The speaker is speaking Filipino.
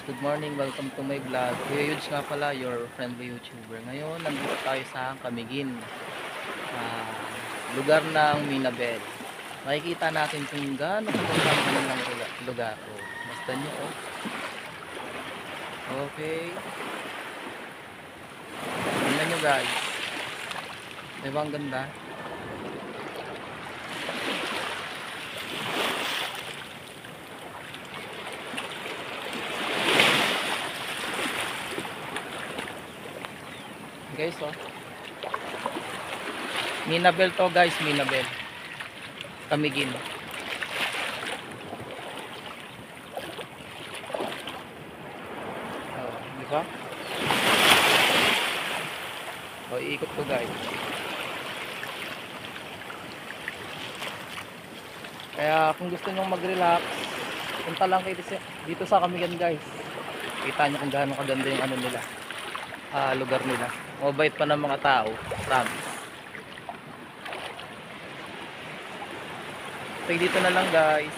Good morning, welcome to my vlog. Kuya Yudes nga pala, your friendly YouTuber. Ngayon, nandito tayo sa Camiguin, lugar ng Minabel. Makikita natin kung gaano kaganda ang kanilang lugar. Oh, basta nyo, oh. Okay. Tingnan nyo guys. Diba ang ganda? Guys, oh. Minabel to guys, Minabel. Camiguin. Oh, di ba? Oh, iikot ko guys. Kaya kung gusto nyo mag-relax, punta lang kayo dito sa Camiguin guys. Kita nyo kung gaano kaganda yung ano nila, lugar nila. Mabait pa ng mga tao, promise. Okay, dito na lang guys.